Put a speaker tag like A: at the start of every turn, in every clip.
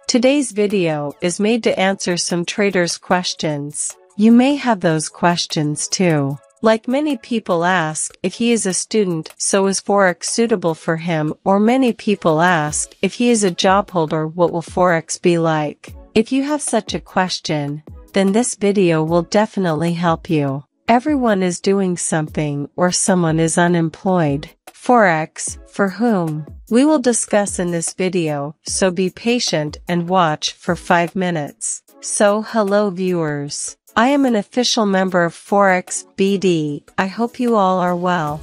A: Today's video is made to answer some traders' questions. You may have those questions too. Like many people ask if he is a student, so is Forex suitable for him, or many people ask if he is a job holder, what will Forex be like? If you have such a question, then this video will definitely help you. Everyone is doing something or someone is unemployed. Forex, for whom? We will discuss in this video, so be patient and watch for 5 minutes. So hello viewers. I am an official member of FOREX BD. I hope you all are well.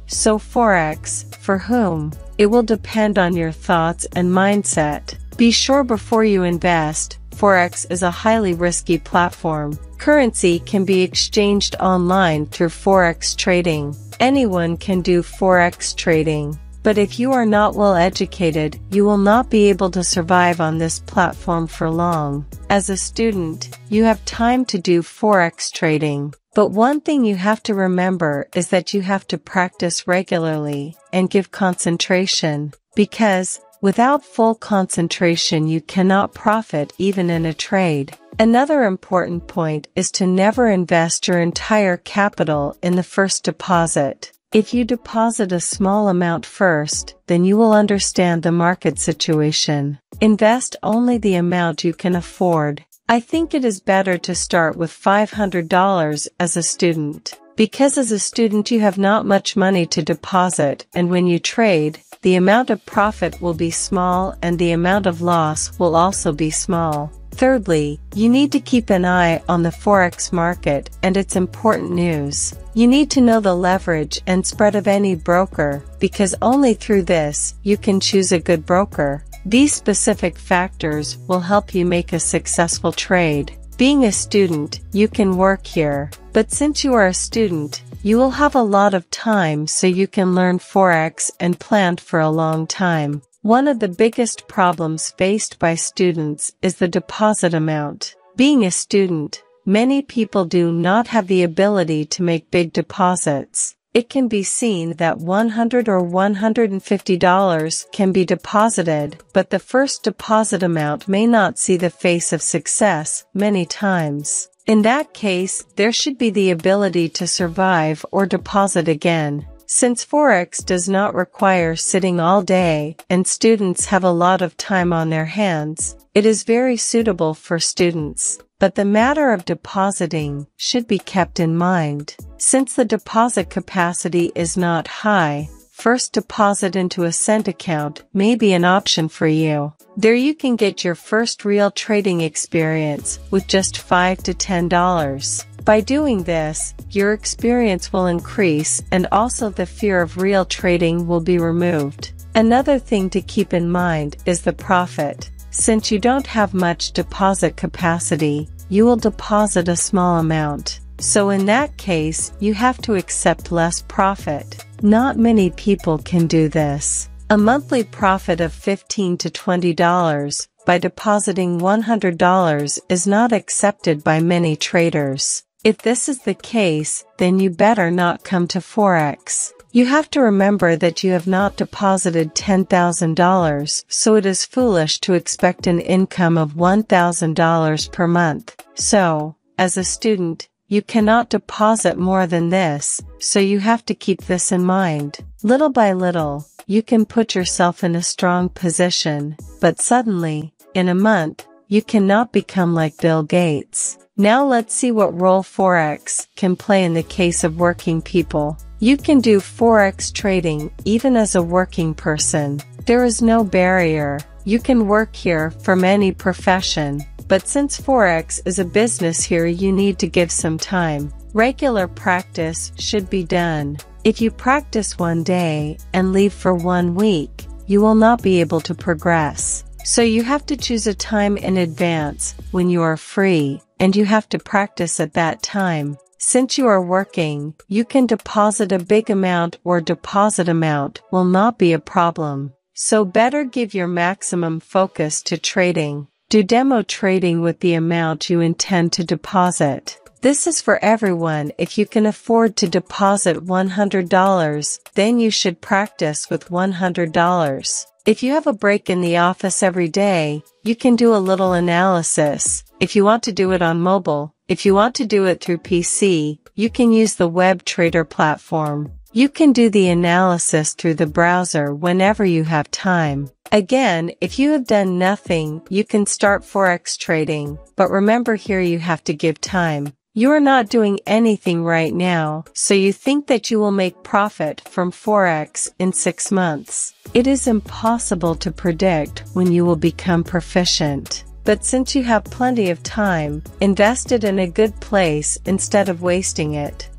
A: So Forex, for whom? It will depend on your thoughts and mindset. Be sure before you invest, Forex is a highly risky platform. Currency can be exchanged online through Forex trading. Anyone can do Forex trading. But if you are not well educated, you will not be able to survive on this platform for long. As a student, you have time to do Forex trading. But one thing you have to remember is that you have to practice regularly and give concentration, because without full concentration you cannot profit even in a trade. Another important point is to never invest your entire capital in the first deposit. If you deposit a small amount first, then you will understand the market situation. Invest only the amount you can afford. I think it is better to start with $500 as a student, because as a student you have not much money to deposit, and when you trade, the amount of profit will be small and the amount of loss will also be small. Thirdly, you need to keep an eye on the Forex market and its important news. You need to know the leverage and spread of any broker, because only through this you can choose a good broker. These specific factors will help you make a successful trade. Being a student, you can work here, but since you are a student, you will have a lot of time so you can learn Forex and plan for a long time. One of the biggest problems faced by students is the deposit amount. Being a student, many people do not have the ability to make big deposits. It can be seen that $100 or $150 can be deposited, but the first deposit amount may not see the face of success many times. In that case, there should be the ability to survive or deposit again. Since Forex does not require sitting all day and students have a lot of time on their hands, it is very suitable for students. But the matter of depositing should be kept in mind. Since the deposit capacity is not high, first deposit into a cent account may be an option for you. There you can get your first real trading experience with just $5 to $10. By doing this, your experience will increase and also the fear of real trading will be removed. Another thing to keep in mind is the profit. Since you don't have much deposit capacity, you will deposit a small amount. So in that case, you have to accept less profit. Not many people can do this. A monthly profit of $15 to $20 by depositing $100 is not accepted by many traders. If this is the case, then you better not come to Forex. You have to remember that you have not deposited $10,000, so it is foolish to expect an income of $1,000 per month. So, as a student, you cannot deposit more than this, so you have to keep this in mind. Little by little, you can put yourself in a strong position, but suddenly, in a month, you cannot become like Bill Gates. Now let's see what role Forex can play in the case of working people. You can do Forex trading even as a working person. There is no barrier. You can work here from any profession. But since Forex is a business here, you need to give some time. Regular practice should be done. If you practice one day and leave for 1 week, you will not be able to progress. So you have to choose a time in advance when you are free, and you have to practice at that time. Since you are working, you can deposit a big amount or deposit amount will not be a problem. So better give your maximum focus to trading. Do demo trading with the amount you intend to deposit. This is for everyone. If you can afford to deposit $100, then you should practice with $100. If you have a break in the office every day, you can do a little analysis. If you want to do it on mobile, if you want to do it through PC, you can use the web trader platform. You can do the analysis through the browser whenever you have time. Again, if you have done nothing, you can start Forex trading, but remember here you have to give time. You are not doing anything right now, so you think that you will make profit from Forex in 6 months. It is impossible to predict when you will become proficient. But since you have plenty of time, invest it in a good place instead of wasting it.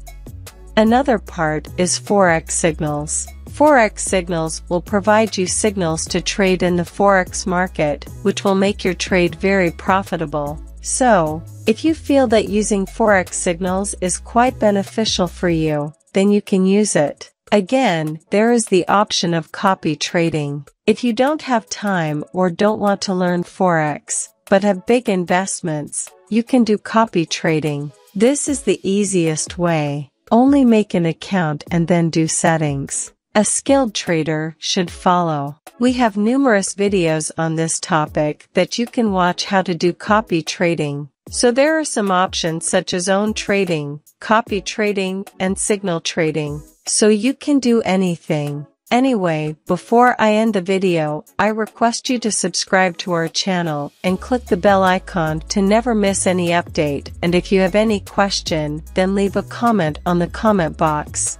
A: Another part is Forex signals. Forex signals will provide you signals to trade in the Forex market, which will make your trade very profitable. So, if you feel that using Forex signals is quite beneficial for you, then you can use it. Again, there is the option of copy trading. If you don't have time or don't want to learn Forex, but have big investments, you can do copy trading. This is the easiest way. Only make an account and then do settings. A skilled trader should follow. We have numerous videos on this topic that you can watch how to do copy trading. So there are some options such as own trading, copy trading, and signal trading. So you can do anything. Anyway, before I end the video, I request you to subscribe to our channel and click the bell icon to never miss any update. And if you have any question, then leave a comment on the comment box.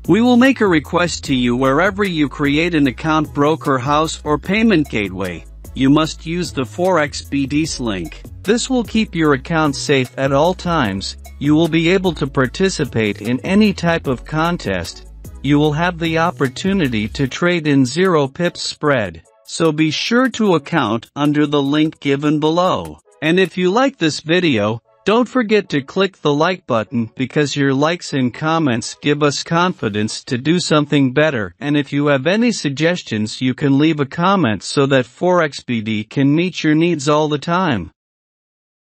B: We will make a request to you wherever you create an account, broker house, or payment gateway. You must use the FOREXBD link. This will keep your account safe at all times. You will be able to participate in any type of contest. You will have the opportunity to trade in 0 pips spread. So be sure to account under the link given below. And if you like this video, don't forget to click the like button because your likes and comments give us confidence to do something better. And if you have any suggestions, you can leave a comment so that FOREXBD can meet your needs all the time.